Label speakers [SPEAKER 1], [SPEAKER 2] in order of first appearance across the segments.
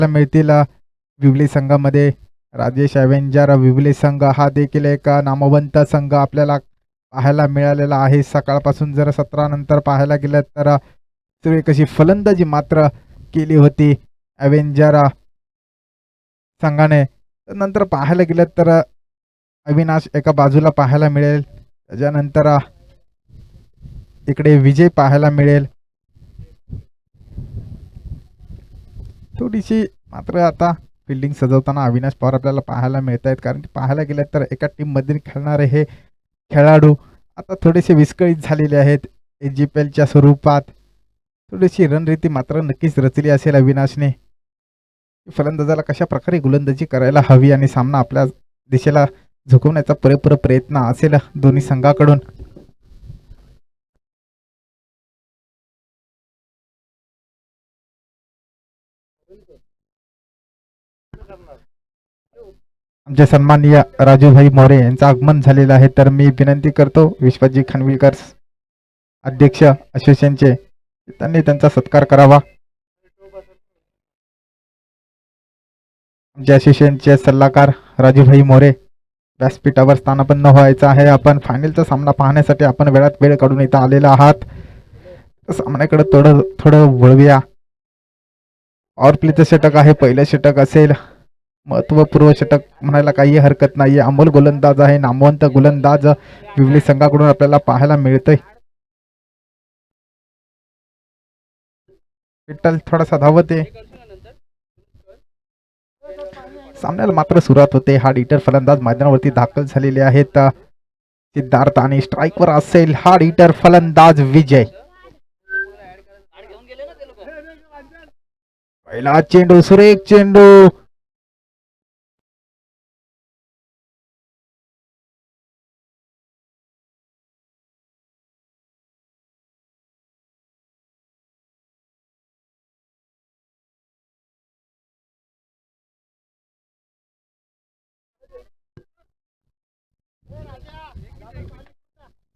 [SPEAKER 1] मिळतील विवली संघामध्ये राजेश ॲव्हेंजर विवली संघ हा देखील एक नामवंत संघ आपल्याला पाहायला मिळालेला आहे. सकाळपासून जर 17 नंतर पाहायला गेलं तर सगळी कशी फलंदाजी मात्र केली होती ॲव्हेंजर संघाने. नंतर पाहायला गेलं तर अविनाश एका बाजूला पाहायला मिळेल, त्याच्यानंतर इकडे विजय पाहायला मिळेल. थोडीशी मात्र आता फिल्डिंग सजवताना अविनाश पवार आपल्याला पाहायला मिळत आहेत, कारण की पाहायला गेलं तर एका टीममधील खेळणारे हे खेळाडू आता थोडेसे विस्कळीत झालेले आहेत. AGPLच्या स्वरूपात थोडीशी रणनीती मात्र नक्कीच रचली असेल अविनाशने. फलंदाजाला कशा प्रकारे गोलंदाजी करायला हवी आणि सामना आपल्या दिशेला झुकवण्याचा पुरेपूर प्रयत्न असेल दोन्ही संघाकडून. आमचे सन्माननीय राजूभाई मोरे यांचं आगमन झालेलं आहे, तर मी विनंती करतो विश्वजी खानविलकर अध्यक्ष असोसिएशनचे त्यांनी त्यांचा सत्कार करावा. आमचे असोसिएशनचे सल्लागार राजूभाई मोरे व्यासपीठावर स्थानापन्न व्हायचं आहे. आपण फायनलचा सामना पाहण्यासाठी आपण वेळात वेळ काढून इथं आलेला आहात. सामन्याकडे थोडं वळूया. ऑर प्लेचं षटक आहे, पहिलं षटक असेल, महत्वपूर्ण षटक म्हणायला काही हरकत नाही. अमोल गोलंदाज आहे, नामवंत गोलंदाज विवली संघाकडून आपल्याला पाहायला मिळतोय. विठ्ठल थोडासा धावते. सामन्याला मात्र सुरुवात होते. हार्ड हिटर फलंदाज मैदानावरती दाखल झालेले आहेत. सिद्धार्थ आणि स्ट्राईकवर असेल हार्ड हिटर फलंदाज विजय. पहिला चेंडू, सुरेख चेंडू.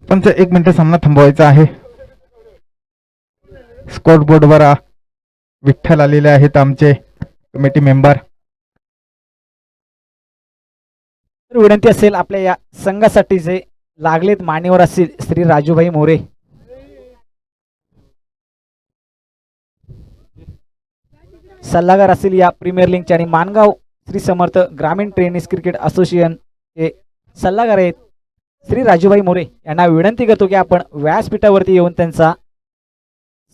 [SPEAKER 1] पण 1 मिनिट सामना थांबवायचा आहे. स्कोर बोर्डवर विठ्ठल आलेले आहेत आमचे कमिटी मेंबर.
[SPEAKER 2] विनंती असेल आपल्या या संघासाठी जे लागलेत मान्यवर असतील श्री राजूभाई मोरे. सल्लागार असतील या प्रीमियर लीगचे आणि मानगाव श्री समर्थ ग्रामीण टेनिस क्रिकेट असोसिएशन हे सल्लागार आहेत श्री राजूभाई मोरे. यांना विनंती करतो की आपण व्यासपीठावरती येऊन त्यांचा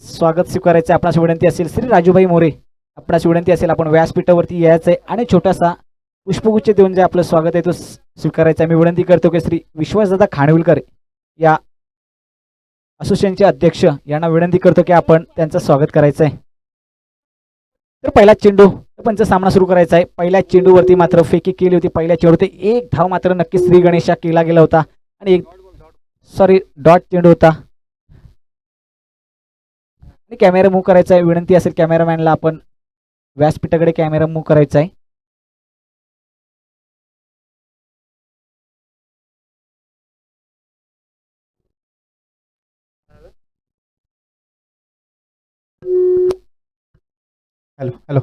[SPEAKER 2] स्वागत स्वीकारायचं. आपणास विनंती असेल श्री राजूभाई मोरे, आपणास विनंती असेल आपण व्यासपीठावरती यायचंय आणि छोटासा पुष्पगुच्छ देऊन जे आपलं स्वागत आहे तो स्वीकारायचा. मी विनंती करतो की श्री विश्वासदादा खानविलकर या असोसिएशनचे अध्यक्ष यांना विनंती करतो की आपण त्यांचं स्वागत करायचं आहे. तर पहिला चेंडू पंच सामना सुरू करायचा आहे. पहिल्या चेंडूवरती मात्र फेकी केली होती. पहिल्या चेंडूवरती एक धाव मात्र नक्की श्री गणेशा केला गेला होता आणि डॉट चेंडू होता. आणि कॅमेरा मूव्ह करायचा आहे. विनंती असेल कॅमेरामॅनला आपण व्यासपीठाकडे कॅमेरा मूव्ह करायचा आहे.
[SPEAKER 1] हॅलो हॅलो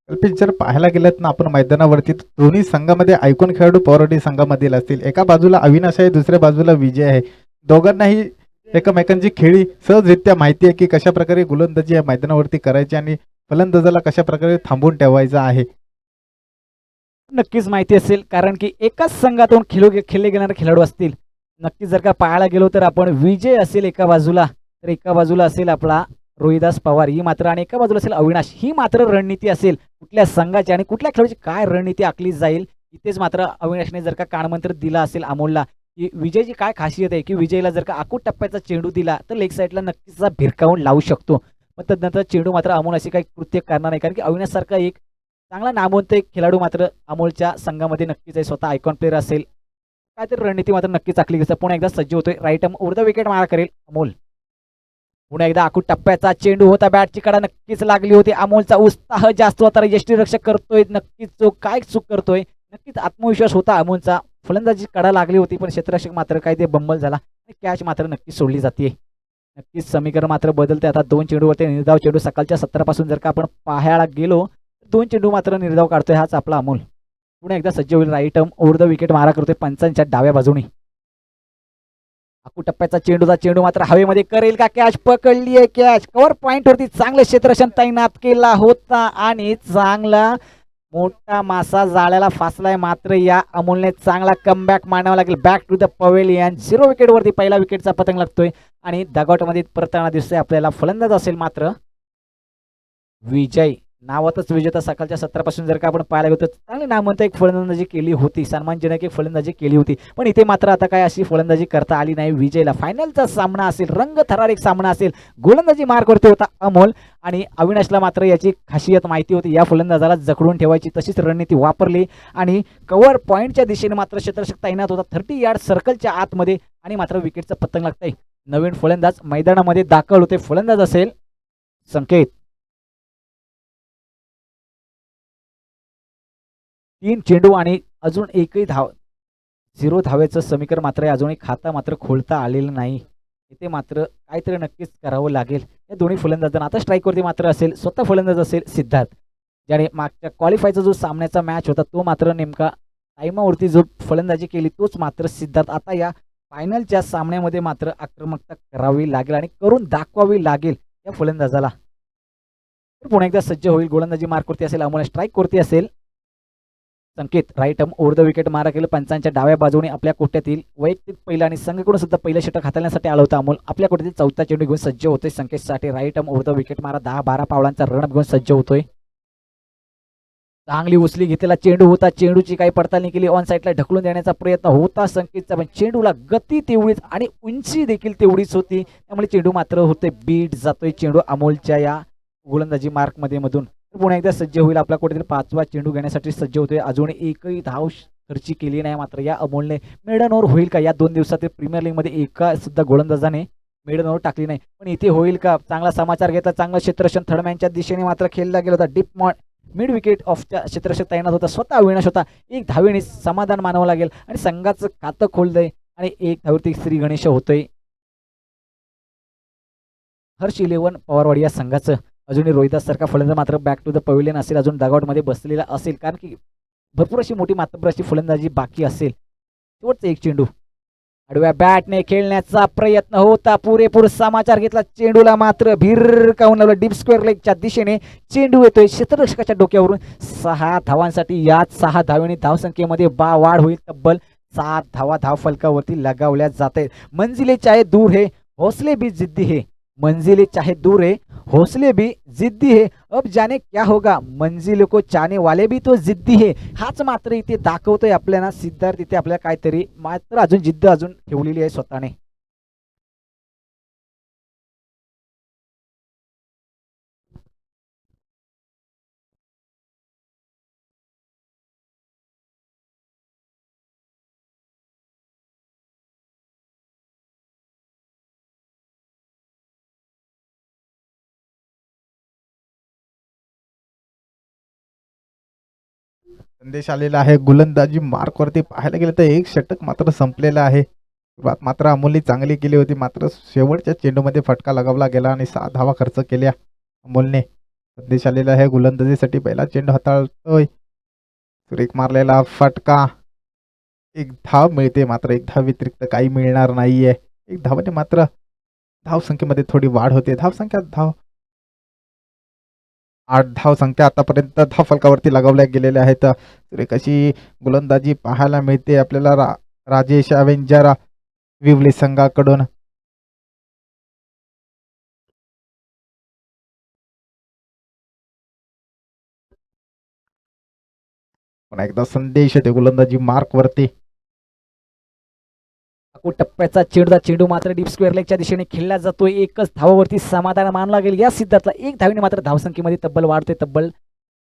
[SPEAKER 1] कल्पित, जर पाहायला गेलं ना आपण मैदानावरती दोन्ही संघामध्ये ऐकून खेळाडू पॉवरडी संघामधील असतील. एका बाजूला अविनाश आहे, दुसऱ्या बाजूला विजय आहे. दोघांनाही एकमेकांची खेळी सहजरित्या माहिती आहे की कशा प्रकारे गोलंदाजी या मैदानावरती करायची आणि फलंदाजाला कशा प्रकारे थांबवून ठेवायचं आहे.
[SPEAKER 2] नक्कीच माहिती असेल, कारण की एकाच संघातून खेळले गेणारे खेळाडू असतील. नक्कीच जर का पाहायला गेलो तर आपण विजय असेल एका बाजूला, तर एका बाजूला असेल आपला रोहिदास पवार ही मात्र, आणि एका बाजूला असेल अविनाश. ही मात्र रणनीती असेल कुठल्या संघाची आणि कुठल्या खेळाडूची काय रणनीती आखली जाईल. इथेच मात्र अविनाशने जर का कानमंत्र दिला असेल अमोलला की विजयची काय खासियत आहे की विजयला जर का आखूट टप्प्याचा चेंडू दिला तर लेग साईडला नक्कीच भिरकावून लावू शकतो. मग तदनंतर चेंडू मात्र अमोल अशी काही कृत्य करणार नाही, कारण की अविनाश सारखा एक चांगला नामवंत एक खेळाडू मात्र अमोलच्या संघामध्ये नक्कीच आहे. स्वतः आयकॉन प्लेअर असेल, काहीतरी रणनीती मात्र नक्कीच आखली गेली. पुन्हा एकदा सज्ज होतोय. राईट उर्ध विकेट मारा करेल अमोल. पुन्हा एकदा आखूट टप्प्याचा चेंडू होता. बॅटची कडा नक्कीच लागली होती. अमोलचा उत्साह जास्त होता. यष्टीरक्षक करतोय नक्कीच काय चूक करतोय. नक्कीच आत्मविश्वास होता अमोलचा. फलंदाजी कडा लागली होती पण क्षेत्ररक्षक मात्र काय ते बंबल झाला आणि कॅच मात्र नक्कीच सोडली जाते. नक्कीच समीकरण मात्र बदलते. आता 2 चेंडूवरती निर्धाव चेंडू. सकाळच्या 17 पासून जर का आपण पाहायला गेलो 2 चेंडू मात्र निर्धाव काढतोय हाच आपला अमोल. पुन्हा एकदा सज्ज होईल. Right arm over the wicket मारा करतोय पंचांच्या डाव्या बाजूने. टप्प्याचा चेंडू मात्र हवेमध्ये करेल का कॅच? पकडली आहे कॅच. कव्हर पॉइंट वरती चांगलं क्षेत्ररक्षण तैनात केला होता आणि चांगला मोठा मासा जाळ्याला फासलाय. मात्र या अमोलने चांगला कमबॅक मानावा लागेल. Back to the pavilion. 0 wicket वरती पहिला विकेटचा पतंग लागतोय आणि डगआउट मध्ये परतताना दिसतोय आपल्याला. फलंदाज असेल मात्र विजय. नावातच विजेता. सकाळच्या सत्रापासून जर का आपण पाहायला गेलो तर चांगली नामवंत एक फलंदाजी केली होती, सन्मानजनक एक फलंदाजी केली होती, पण इथे मात्र आता काय अशी फलंदाजी करता आली नाही विजयला. फायनलचा सामना असेल, रंगथरारक सामना असेल. गोलंदाजी मार्कवरती होता अमोल आणि अविनाशला मात्र याची खासियत माहिती होती. या फलंदाजाला जखडून ठेवायची, तशीच रणनीती वापरली आणि कव्हर पॉइंटच्या दिशेने मात्र क्षेत्ररक्षक तैनात होता 30 यार्ड सर्कलच्या आतमध्ये आणि मात्र विकेटचं पतंग लागतंय. नवीन फलंदाज मैदानामध्ये दाखल होते. फलंदाज असेल संकेत. 3 चेंडू आणि अजून एकही धाव. 0 धावेचं समीकरण मात्र अजूनही खाता मात्र खोलता आलेलं नाही. इथे मात्र काहीतरी नक्कीच करावं लागेल या दोन्ही फलंदाजांना. आता स्ट्राईकवरती मात्र असेल स्वतः फलंदाज असेल सिद्धार्थ, ज्याने मागच्या क्वालिफायचा जो सामन्याचा मॅच होता तो मात्र नेमका टाईमावरती जो फलंदाजी केली तोच मात्र सिद्धार्थ. आता या फायनलच्या सामन्यामध्ये मात्र आक्रमकता करावी लागेल आणि करून दाखवावी लागेल या फलंदाजाला. पुन्हा एकदा सज्ज होईल. गोलंदाजी मार्कवरती असेल अमोल. स्ट्राईकवरती असेल Sanket. Right arm over the wicket मारा केलं पंचांच्या डाव्या बाजूने. आपल्या कोट्यातील वैयक्तिक पहिला आणि संघकडून सुद्धा पहिलं षटक हाताळण्यासाठी आलं होतं अमोल. आपल्या कोट्यातील 4था चेंडू घेऊन सज्ज होतोय संकेतसाठी. Right arm over the wicket मारा. 10-12 पावलांचा रन घेऊन सज्ज होतोय. चांगली उचली घेतलेला चेंडू होता. चेंडूची काही पडताळणी केली. ऑन साईडला ढकलून देण्याचा प्रयत्न होता संकेतचा, पण चेंडूला गती तेवढीच आणि उंची देखील तेवढीच होती, त्यामुळे चेंडू मात्र होते बीट जातोय चेंडू अमोलच्या या गोलंदाजी मार्कमध्ये मधून. पुन्हा एकदा सज्ज होईल. आपल्या कोट्यातील 5वा चेंडू घेण्यासाठी सज्ज होतोय. अजून एकही धाव खर्ची केली नाही मात्र या अमोलने. मेडन ओव्हर होईल का? या 2 दिवसात प्रीमियर लीग मध्ये एका सुद्धा गोलंदाजाने मेडन ओव्हर टाकली नाही, पण इथे होईल का? चांगला समाचार घेतला. चांगलं क्षेत्ररक्षण थर्डमॅनच्या दिशेने मात्र खेळला गेला होता. डीप मिड विकेट ऑफच्या क्षेत्ररक्षक तैनात होता. स्वतः अविनाश होता. 1 धावेने समाधान मानावं लागेल आणि संघाचं खातं खोलतंय आणि 1 धावेवरती श्री गणेश होतोय. हर्ष 11 पवारवाडी या संघाचं. अजूनही रोहिदास सारखा फलंदाज मात्र बॅक टू द पवेलियन असेल, अजून डगआउट मध्ये बसलेला असेल, कारण की भरपूर अशी मोठी मातब्बर अशी फलंदाजी बाकी असेल. शेवटचा 1 चेंडू आडव्या बॅटने खेळण्याचा प्रयत्न होता. पुरेपूर समाचार घेतला. चेंडूला मात्र भिरकावून लावलं. डीप स्क्वेअर लेगच्या दिशेने चेंडू येतोय क्षेत्ररक्षकाच्या डोक्यावरून. 6 धावांसाठी याच 6 धावेने धावसंख्येमध्ये वाढ होईल. तब्बल 7 धावा धाव फलकावरती लगावल्या जात आहेत. मंजिले चाहे दूर है हौसले भी जिद्दी है. मंजिले चाहे दूर है हौसले भी जिद्दी है. अब जाने क्या होगा. मंजिल को चाहने वाले भी तो जिद्दी है. हाच मात्र इथे दाखवतोय आपल्याला सिद्धार्थ. इथे आपल्याला काहीतरी मात्र अजून जिद्द अजून ठेवलेली आहे स्वतःने.
[SPEAKER 1] संदेश आलेला आहे. गोलंदाजी मार्कवरती पाहायला गेलं तर 1 षटक मात्र संपलेलं आहे. सुरुवात मात्र अमोलने चांगली केली होती, मात्र शेवटच्या चेंडूमध्ये फटका लगावला गेला आणि 6 धावा खर्च केल्या अमोलने. संदेश आलेला आहे गोलंदाजीसाठी. पहिला चेंडू हाताळतोय. सुरेख मारलेला फटका. 1 धाव मिळते, मात्र 1 धाव व्यतिरिक्त काही मिळणार नाहीये. 1 धावाने मात्र धावसंख्येमध्ये थोडी वाढ होते. धावसंख्या 8 धावसंख्या आतापर्यंत धावफलकावरती लगावल्या गेलेल्या आहेत. सुरेख अशी गोलंदाजी पाहायला मिळते आपल्याला राजेश अवेंजर विवले संघाकडून. पुन्हा एकदा संदेश येते गोलंदाजी मार्कवरती.
[SPEAKER 2] टप्प्याचा चेंडू मात्र डीप स्क्वेअर लेगच्या दिशेने खेळला जातोय. 1च धावावरती समाधान मानला गेल या सिद्धार्थला. 1 धावेने मात्र धावसंख्येमध्ये तब्बल वाढते. तब्बल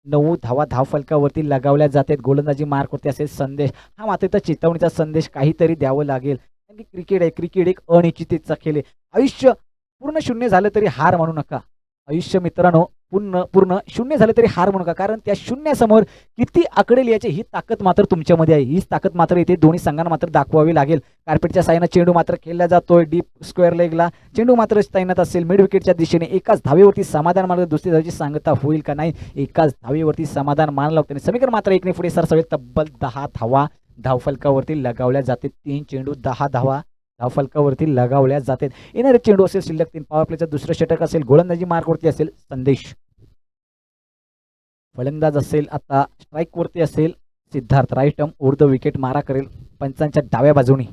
[SPEAKER 2] 9 धावा धाव फलकावरती लगावल्या जातात. गोलंदाजी मार्कवरती असेल संदेश. हा मात्र तर चेतावणीचा संदेश काहीतरी द्यावं लागेल, कारण की क्रिकेट आहे. क्रिकेट एक अनिश्चिततेचा खेळ आहे. आयुष्य पूर्ण शून्य झालं तरी हार मानू नका. आयुष्य मित्रांनो पूर्ण पूर्ण शून्य झाले तरी हार म्हणू नका, कारण त्या शून्यासमोर किती आकडे लिहायचे ही ताकद मात्र तुमच्यामध्ये आहे. हीच ताकद मात्र इथे दोन्ही संघांना मात्र दाखवावी लागेल. कार्पेटच्या साह्यानं चेंडू मात्र खेळला जातोय डीप स्क्वेअर लेगला. चेंडू मात्र तैनात असेल मिड विकेटच्या दिशेने. एकाच धावेवरती समाधान मानलं, दुसरी धावेची सांगता होईल का नाही. एकाच धावेवरती समाधान मानलं लागतं. समीकरण मात्र एकने पुढे सरसावेल. तब्बल 10 धावा धावफलकावरती लगावल्या जाते. 3 चेंडू 10 धावा धावफलकावरती लगावल्या जातात. येणारे चेंडू असेल शिल्लक 3. पॉवर प्लेचं दुसरं षटक असेल. गोलंदाजी मार्कवरती असेल संदेश. फलंदाज असेल आता स्ट्राईक वरती असेल Siddharth. Right arm over the wicket मारा करेल पंचांच्या डाव्या बाजूने.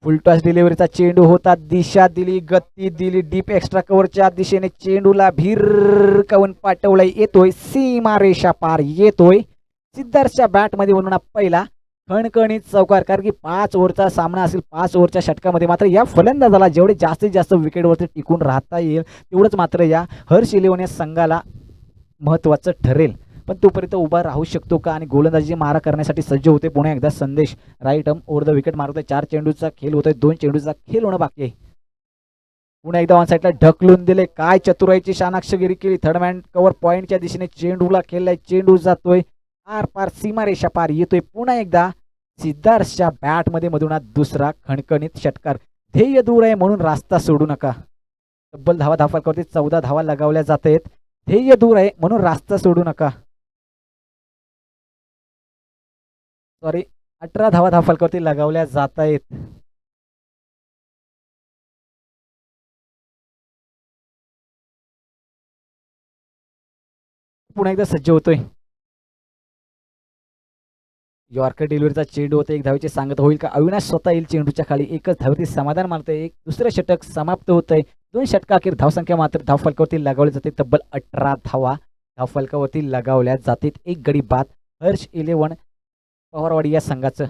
[SPEAKER 2] फुलटॉस डिलिव्हरीचा चेंडू होता. दिशा दिली, गती दिली. डीप एक्स्ट्रा कव्हरच्या दिशेने चेंडूला भिरकावून पाठवलाय. येतोय सीमा रेषा पार. येतोय सिद्धार्थच्या बॅटमध्ये म्हणून पहिला खणखणीत चौकार. कारण की 5 ओव्हरचा सामना असेल. 5 ओव्हरच्या षटकामध्ये मात्र या फलंदाजाला जेवढे जास्तीत जास्त विकेटवरती टिकून राहता येईल तेवढंच मात्र या हर्ष इलेव्हन संघाला महत्त्वाचं ठरेल. पण तोपर्यंत उभा राहू शकतो का आणि गोलंदाजी मारा करण्यासाठी सज्ज होते पुन्हा एकदा Sandesh. Right arm over the wicket मारतोय. 4 चेंडूचा खेळ होतोय. 2 चेंडूचा खेळ होणं बाकी आहे. पुन्हा एकदा ऑन साईडला ढकलून दिले. काय चतुराईची शानाक्षगिरी केली. थर्ड मॅन कव्हर पॉईंटच्या दिशेने चेंडूला खेळलाय. चेंडू जातोय आर पार सीमारेषा पार. येतोय पुन्हा एकदा सिद्धार्थच्या बॅटमध्ये मधून दुसरा खणखणीत षटकार. ध्येय दूर आहे म्हणून रास्ता सोडू नका. तब्बल धावा धावफलकावरती 14 धावा लगावल्या जात आहेत. ध्येय दूर आहे म्हणून रास्ता सोडू नका. सॉरी 18 धावा धावफलकावरती लगावल्या जात आहेत. पुन्हा एकदा सज्ज होतोय. यॉर्कर डिलिव्हरीचा चेंडू होता. 1 धावेची सांगत होईल का. अविनाश स्वतः येईल चेंडूच्या खाली. एकच धावेवरती समाधान मानतोय. एक दुसरं षटक समाप्त होतंय. 2 षटका अखेर धावसंख्या मात्र धावफलकावरती लगावली जाते. तब्बल 18 धावा धावफलकावरती लगावल्या जातात. 1 गडी बाद हर्ष इलेव्हन पवारवाडी या संघाचं.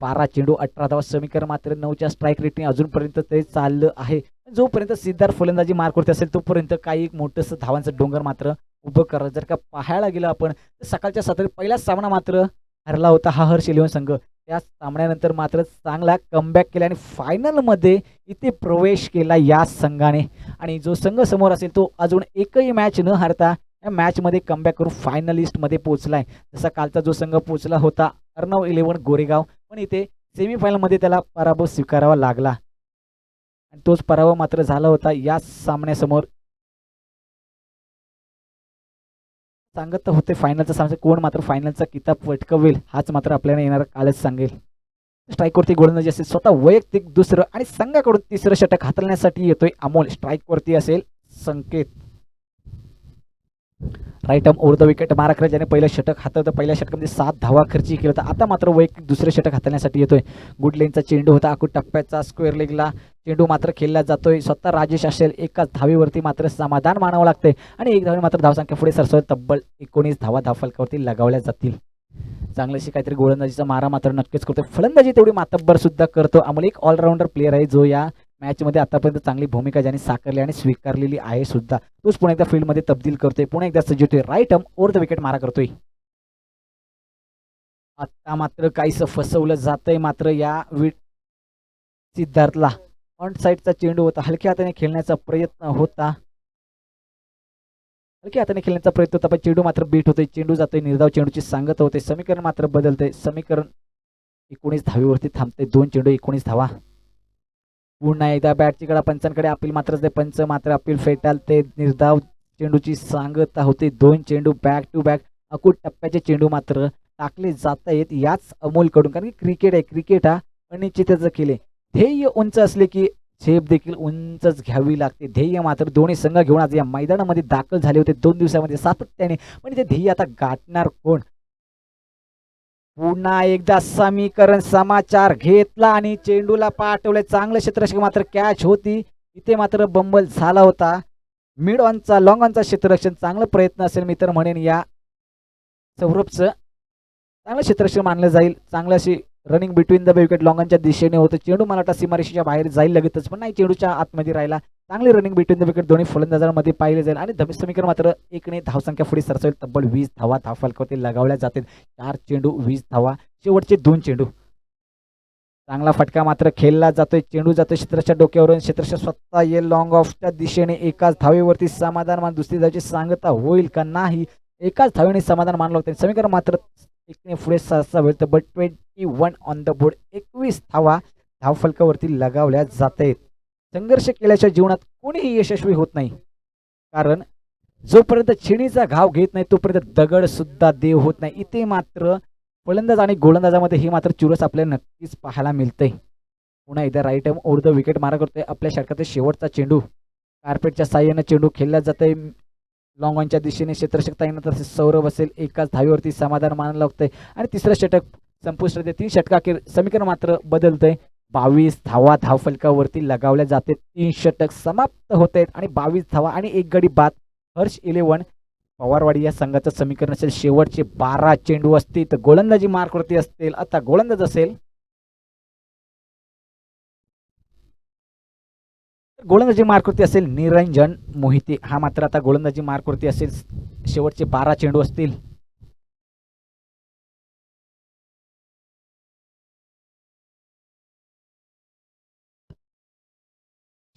[SPEAKER 2] 12 चेंडू 18 धावा. समीकरण मात्र 9च्या स्ट्राईक रेटने अजूनपर्यंत ते चाललं आहे. जोपर्यंत सिद्धार्थ फलंदाजी मार्कवरती असेल तोपर्यंत काही एक मोठंसं धावांचं डोंगर मात्र उभं करा. जर का पाहायला गेलं आपण तर सकाळच्या 7 पहिलाच सामना मात्र हरला होता हा हर्ष इलेव्हन संघ. त्या सामन्यानंतर मात्र चांगला कमबॅक केला आणि फायनलमध्ये इथे प्रवेश केला या संघाने. आणि जो संघ समोर असेल तो अजून एकही मॅच न हारता या मॅचमध्ये कमबॅक करून फायनलिस्टमध्ये पोहोचलाय. जसा कालचा जो संघ पोहोचला होता अर्णव इलेव्हन गोरेगाव, पण इथे सेमीफायनलमध्ये त्याला पराभव स्वीकारावा लागला आणि तोच पराभव मात्र झाला होता या सामन्यासमोर. सांगत होते फायनलचा सामना कोण मात्र फायनलचा किताब पटकवेल हाच मात्र आपल्याला येणारा कालच सांगेल. स्ट्राईकवरती गोलंदाजी असेल. स्वतः वैयक्तिक दुसरं आणि संघाकडून तिसरं षटक हाताळण्यासाठी येतोय अमोल. स्ट्राईकवरती असेल Sanket. Right arm over the wicket मारा करेल ज्याने पहिलं षटक हाताळतं. पहिल्या षटकामध्ये 7 धावा खर्ची केला होता. आता मात्र वैयक्तिक दुसरे षटक हाताळण्यासाठी येतोय. गुड लेनचा चेंडू होता. आखूड टप्प्याचा स्क्वेअर लेगला चेंडू मात्र खेळला जातोय. स्वतः राजेश असेल. एकाच धावेवरती मात्र समाधान मानावं लागतंय आणि 1 धावे मात्र धावसंख्या पुढे सरसवत. तब्बल 19 धावा धावफलकावरती लगावल्या जातील. चांगल्याशी काहीतरी गोलंदाजीचा मारा मात्र नक्कीच करतोय. फलंदाजी तेवढी मातब्बर सुद्धा करतो. अमोल एक ऑलराऊंडर प्लेअर आहे जो या मॅचमध्ये आतापर्यंत चांगली भूमिका ज्याने साकारली आणि स्वीकारलेली आहे सुद्धा. तोच पुन्हा एकदा फील्डमध्ये तब्दील करतोय. पुन्हा एकदा सज्ज होतोय. Right arm over the wicket मारा करतोय. आता मात्र काहीसं फसवलं जातंय मात्र या सिद्धार्थला. ऑन साईडचा चेंडू होता. हलक्या हाताने खेळण्याचा प्रयत्न होता. पण चेंडू मात्र बीट होतोय. चेंडू जातोय निर्धाव. चेंडूची सांगत होते. समीकरण मात्र बदलतंय. समीकरण 19 धावेवरती थांबते. 2 चेंडू 19 धावा. पुन्हा एकदा बॅटची कडा पंचांकडे अपील मात्र ते पंच मात्र अपील फेटाल ते निर्धाव. चेंडूची सांगता होते. 2 चेंडू बॅक टू बॅक अकूट टप्प्याचे चेंडू मात्र टाकले जात आहेत याच अमोलकडून. कारण की क्रिकेट आहे. क्रिकेट हा अनिश्चितच केले. ध्येय उंच असले की झेप देखील उंचच घ्यावी लागते. ध्येय मात्र दोन्ही संघ घेऊन आज या मैदानामध्ये दाखल झाले होते 2 दिवसामध्ये सातत्याने. पण ते ध्येय आता गाठणार कोण. पुन्हा एकदा समीकरण समाचार घेतला आणि चेंडूला पाठवले. चांगलं क्षेत्ररक्षक मात्र कॅच होती. इथे मात्र बंबल झाला होता. मिड ऑनचा लॉंग ऑनचा क्षेत्ररक्षण चांगला प्रयत्न असेल मी तर म्हणेन या सौरभचं. चांगलं क्षेत्ररक्षण मानलं जाईल. चांगलं अशी running between the wicket long ऑनच्या दिशेने होतं. चेंडू मला वाटतं सीमारेषेच्या बाहेर जाईल लगेचच, पण नाही चेंडूच्या आतमध्ये राहिला. चांगली रनिंग बिटवीन द विकेट दोन्ही फलंदाजांमध्ये पाहिले जाईल आणि समीकरण मात्र 1ने धावसंख्या पुढे सरसवेल. तब्बल 20 धावा धावफलकावरती लगावल्या जातील. 4 चेंडू 20 धावा. शेवटचे 2 चेंडू. चांगला फटका मात्र खेळला जातोय. चेंडू जातोय क्षेत्ररक्षक डोक्यावरून. क्षेत्ररक्षक स्वतः येईल लॉंग ऑफच्या दिशेने. एकाच धावेवरती समाधान मान. दुसरी धावेची सांगता होईल का नाही. एकाच धावेने समाधान मानलं होतं. समीकरण मात्र एकने पुढे सहसा होईल तर बट 21 ऑन द बोर्ड. 21 धावा धावफलकावरती लगावल्या जात आहेत. संघर्ष केल्याच्या जीवनात कोणीही यशस्वी होत नाही, कारण जोपर्यंत छिणीचा घाव घेत नाही तोपर्यंत दगड सुद्धा देव होत नाही. इथे मात्र फलंदाज आणि गोलंदाजामध्ये ही मात्र चुरस आपल्याला नक्कीच पाहायला मिळते. पुन्हा एकदा right arm over the wicket मारा करतोय. आपल्या षटकातील शेवटचा चेंडू कार्पेटच्या साह्याने चेंडू खेळला जातोय. लॉंग ऑनच्या दिशेने क्षेत्ररक्षक तैनात असेल. सौरभ असेल. एकाच धावेवरती समाधान मानायला लागतंय आणि तिसरं षटक संपुष्ट 3 षटकाखेर समीकरण मात्र बदलतंय. 22 धावा धावफलकावरती लगावल्या जाते. 3 षटक समाप्त होत आहेत आणि 22 धावा आणि 1 गडी बाद. हर्ष 11 पवारवाडी या संघाचं समीकरण असेल. शेवटचे 12 चेंडू असतील तर गोलंदाजी मार्कवरती असतील. आता गोलंदाज असेल गोलंदाजी मार्कवरती असेल निरंजन मोहिते. हा मात्र आता गोलंदाजी मार्कवरती असेल. शेवटचे 12 चेंडू असतील.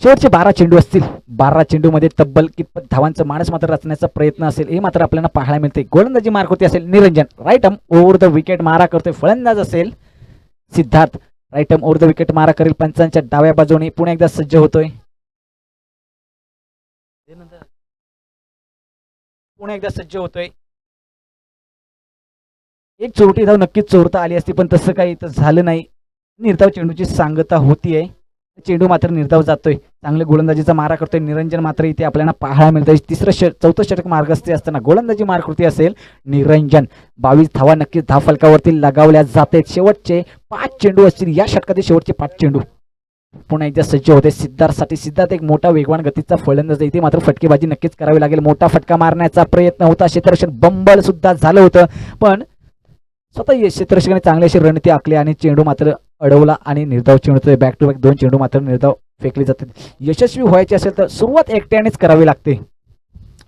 [SPEAKER 2] शेवटचे 12 चेंडू असतील. 12 चेंडूमध्ये तब्बल कितपत धावांचं मानस मात्र रचण्याचा प्रयत्न असेल हे मात्र आपल्याला पाहायला मिळते. गोलंदाजी मार्कवरती असेल Niranjan. Right arm over the wicket मारा करतोय. फलंदाज असेल Siddharth. Right arm over the wicket मारा करेल. पंचांच्या डाव्या बाजूने पुन्हा एकदा सज्ज होतोय. पुन्हा एकदा सज्ज होतोय. एक चोरटी धाव नक्कीच चोरता आली असती पण तसं काही तर झालं नाही. निर्धाव चेंडूची सांगता होतीये. चेंडू मात्र निर्धाव जातोय. चांगले गोलंदाजीचा मारा करतोय निरंजन. मात्र इथे आपल्याला पाहायला मिळतंय. चौथं षटक मार्गस्थ असताना गोलंदाजी मार्कवरती असेल निरंजन. 22 धावा नक्कीच धावफलकावरती लगावल्या जात आहेत. शेवटचे 5 चेंडू असतील. या षटकातील शेवटचे 5 चेंडू. पुन्हा एकदा सज्ज होते सिद्धार्थसाठी. सिद्धार्थ एक मोठा वेगवान गतीचा फलंदाज. इथे मात्र फटकेबाजी नक्कीच करावी लागेल. मोठा फटका मारण्याचा प्रयत्न होता. क्षेत्ररक्षक बंबल सुद्धा झालं होतं पण स्वतः क्षेत्ररक्षकाने चांगले असे रणनीती आखली आणि चेंडू मात्र अडवला आणि निर्धाव चेंडू बॅक टू बॅक 2 चेंडू मात्र निर्धाव फेकले जातात. यशस्वी व्हायचे असेल तर सुरुवात एकट्यानेच करावी लागते.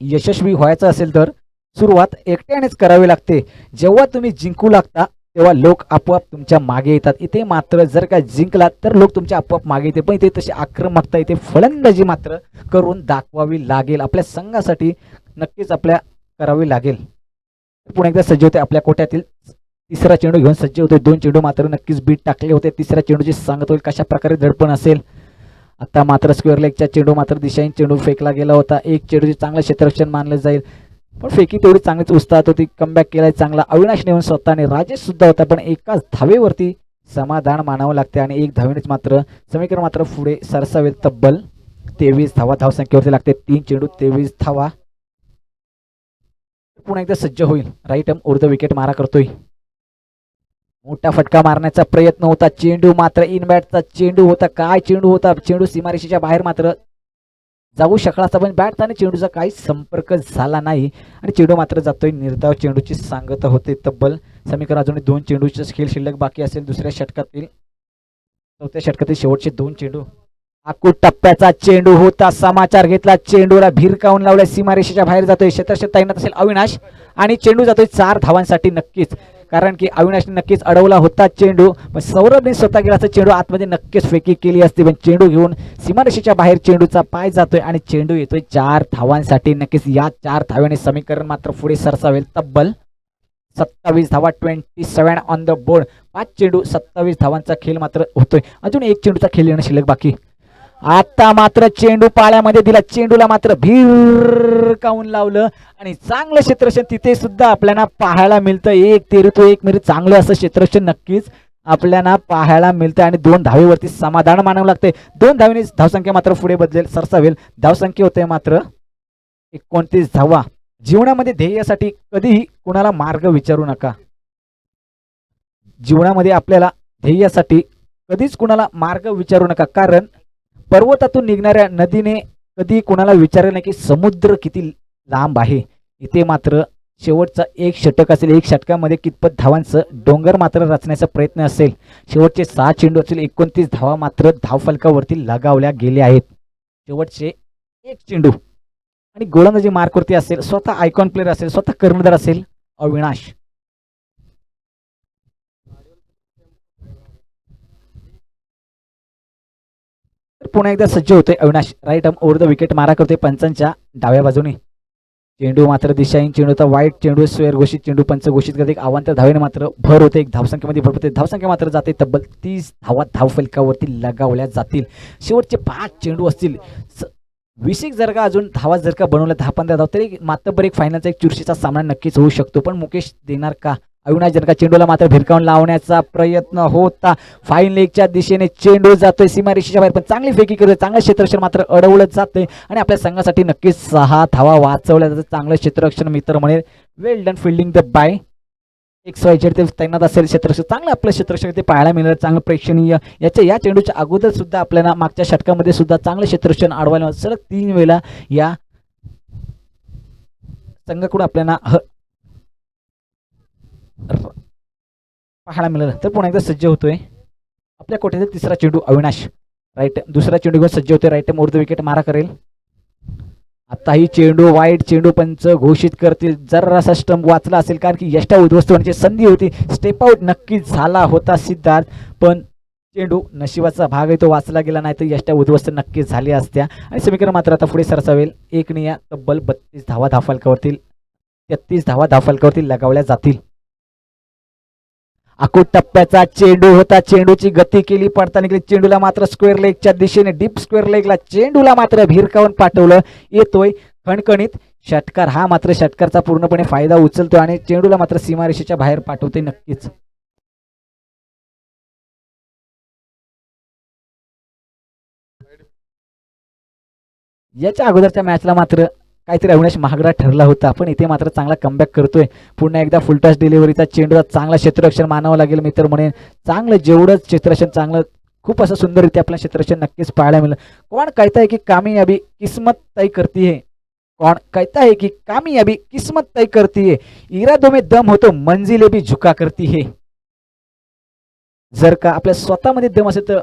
[SPEAKER 2] यशस्वी व्हायचं असेल तर सुरुवात एकट्यानेच करावी लागते. जेव्हा तुम्ही जिंकू लागता तेव्हा लोक आपोआप तुमच्या मागे येतात. इथे मात्र जर का जिंकलात तर लोक तुमच्या आपोआप मागे येते. पण इथे तशी आक्रमकता इथे फलंदाजी मात्र करून दाखवावी लागेल. आपल्या संघासाठी नक्कीच आपल्या करावी लागेल. पुन्हा एकदा सज्ज होते. आपल्या कोट्यातील तिसरा चेंडू घेऊन सज्ज होते. 2 चेंडू मात्र नक्कीच बीट टाकले होते. तिसऱ्या चेंडूची सांगत होईल कशा प्रकारे दडपण असेल. आता मात्र स्क्वेअर लेगचा चेंडू मात्र दिशाहीन चेंडू फेकला गेला होता. एक चेंडूचे चांगलं क्षेत्ररक्षण मानलं जाईल पण फेकी तेवढी चांगलीच उस्ताहत होती. कमबॅक केलाय चांगला अविनाश नेऊन स्वतःने. राजेश सुद्धा होता पण एकाच धावेवरती समाधान मानावं लागते आणि 1 धावेनेच मात्र समीकरण मात्र पुढे सरसावेल. तब्बल 23 धावा धावसंख्येवरती लागते. 3 चेंडू 23 धावा. पुन्हा एकदा सज्ज होईल. Right arm over the wicket मारा करतोय. मोठा फटका मारण्याचा प्रयत्न होता. चेंडू मात्र इनबॅटचा चेंडू होता. काय चेंडू होता. चेंडू सीमारेषेच्या बाहेर मात्र जाऊ शकला असता पण बॅट आणि चेंडूचा काही संपर्क झाला नाही आणि चेंडू मात्र जातोय. निर्धाव चेंडूची सांगता होते. तब्बल समीकरण अजून 2 चेंडूचे खेळ शिल्लक बाकी असेल. दुसऱ्या षटकातील चौथ्या षटकातील शेवटचे 2 चेंडू. आकूट टप्प्याचा चेंडू होता. समाचार घेतला. चेंडूला भिरकावून लावलाय. सीमारेषेच्या बाहेर जातोय. क्षेत्ररक्षक तैनात असेल अविनाश आणि चेंडू जातोय 4 धावांसाठी नक्कीच. कारण की अविनाशने नक्कीच अडवला होता चेंडू पण सौरभने स्वतः गेला असता चेंडू आतमध्ये नक्कीच फेकी केली असती पण चेंडू घेऊन सीमारेषेच्या बाहेर चेंडूचा पाय जातोय आणि चेंडू येतोय 4 धावांसाठी नक्कीच. या 4 धाव्याने समीकरण मात्र पुढे सरसावेल. तब्बल 27 धावा. 27 ऑन द बोर्ड. 5 चेंडू 27 धावांचा खेळ मात्र होतोय. अजून 1 चेंडूचा खेळ येणं शिल्लक बाकी. आता मात्र चेंडू पाळ्यामध्ये दिला. चेंडूला मात्र भिरकावून लावलं आणि चांगलं क्षेत्ररक्षण तिथे सुद्धा आपल्याला पाहायला मिळतं. 1 तेरतो 1 मिनिट चांगलं असं क्षेत्ररक्षण नक्कीच आपल्याला पाहायला मिळतं आणि 2 धावेवरती समाधान मानावं लागते. 2 धावेने धावसंख्या मात्र पुढे बदलेल सरसावेल. धावसंख्या होते मात्र 29 धावा. जीवनामध्ये ध्येयासाठी कधीही कुणाला मार्ग विचारू नका. जीवनामध्ये आपल्याला ध्येयासाठी कधीच कुणाला मार्ग विचारू नका कारण पर्वतातून निघणाऱ्या नदीने कधी कुणाला विचारलं नाही की समुद्र किती लांब आहे. इथे मात्र शेवटचा 1 षटक असेल. 1 षटकामध्ये कितपत धावांचं डोंगर मात्र रचण्याचा प्रयत्न असेल. शेवटचे 6 चेंडू असतील. 29 धावा मात्र धावफलकावरती लगावल्या गेल्या आहेत. शेवटचे 1 चेंडू आणि गोलंदाजी मार्कवरती असेल. स्वतः आयकॉन प्लेअर असेल. स्वतः कर्णधार असेल अविनाश. पुन्हा एकदा सज्ज होते Avinash. Right arm over the wicket मारा करते पंचांच्या डाव्या बाजूने. चेंडू मात्र दिशाहीन चेंडू होता. वाईट चेंडू स्क्वेअर घोषित चेंडू पंच घोषित करते. एक अवांतर धावेने मात्र भर होते. एक धावसंख्येमध्ये भर होते. धावसंख्या मात्र जाते तब्बल 30 धावा धावफलकावरती लगावल्या जातील. शेवटचे 5 चेंडू असतील. 20 जर का अजून धावा जर का बनवल्या 10-15 धाव तरी मात्र एक फायनलचा एक चुरशीचा सामना नक्कीच होऊ शकतो. पण मुकेश देणार का? अविनाश जर का चेंडूला मात्र भिरकावून लावण्याचा प्रयत्न होता. फाईन लेगच्या दिशेने चेंडू जातोय सीमारेषेच्या बाहेर पण चांगली फेकी करतोय. चांगलं क्षेत्ररक्षण मात्र अडवलं जाते आणि आपल्या संघासाठी नक्कीच 6 धावा वाचवल्या जातात. चांगलं क्षेत्ररक्षण मित्र म्हणेल. Well done fielding the by XYZ ते तैनात असेल क्षेत्ररक्षण. चांगलं आपलं क्षेत्ररक्षण ते पाहायला मिळालं. चांगलं प्रेक्षणीय. या चेंडूच्या अगोदर सुद्धा आपल्याला मागच्या षटकामध्ये सुद्धा चांगलं क्षेत्ररक्षण अडवायला सलग 3 वेळा या संघाकडून आपल्याला पाहायला मिळालं. तर पुन्हा एकदा सज्ज होतोय आपल्या कोठ्याचा तिसरा चेंडू अविनाश. राईट दुसरा चेंडू घेऊन सज्ज होतोय. राईट ओव्हर द विकेट मारा करेल. आताही चेंडू वाईट चेंडू पंच घोषित करतील. जरासा स्टंप वाचला असेल कारण की यष्टा उद्ध्वस्त होण्याची संधी होती. स्टेप आउट नक्कीच झाला होता सिद्धार्थ पण चेंडू नशिबाचा भाग आहे तो वाचला गेला नाही तर यष्टा उद्ध्वस्त नक्कीच झाल्या असत्या. आणि समीकरण मात्र आता पुढे सरसावेल. 1 ने तब्बल 32 धावा धावफलकावरती 33 धावा धावफलकावरती लगावल्या जातील. अकोट टप्प्याचा चेंडू होता. चेंडूची गती केली पडता निघाली. चेंडूला मात्र स्क्वेअर लेगच्या दिशेने डीप स्क्वेअर लेगला चेंडूला मात्र भिरकावून पाठवलं. येतोय खणखणीत षटकार. हा मात्र षटकारचा पूर्णपणे फायदा उचलतोय आणि चेंडूला मात्र सीमारेषेच्या बाहेर पाठवते नक्कीच. याच्या अगोदरच्या मॅचला मात्र काहीतरी अविनाश महागडा ठरला होता पण इथे मात्र चांगला कमबॅक करतोय. पुन्हा एकदा फुलटॉस डिलिव्हरीचा चेंडू चांगला क्षेत्ररक्षण मानावं लागेल मित्र म्हणेन. चांगलं जेवढं क्षेत्ररक्षण चांगलं खूप असं सुंदररीत्या आपलं क्षेत्ररक्षण नक्कीच पाहायला मिळेल. कौन कहता है की कामयाबी किस्मत तय करती है. कौन कहता है की कामयाबी किस्मत तय करती है. इरादों में दम हो तो मंजिलें भी झुका करती है. जर का आपल्या स्वतःमध्ये दम असेल तर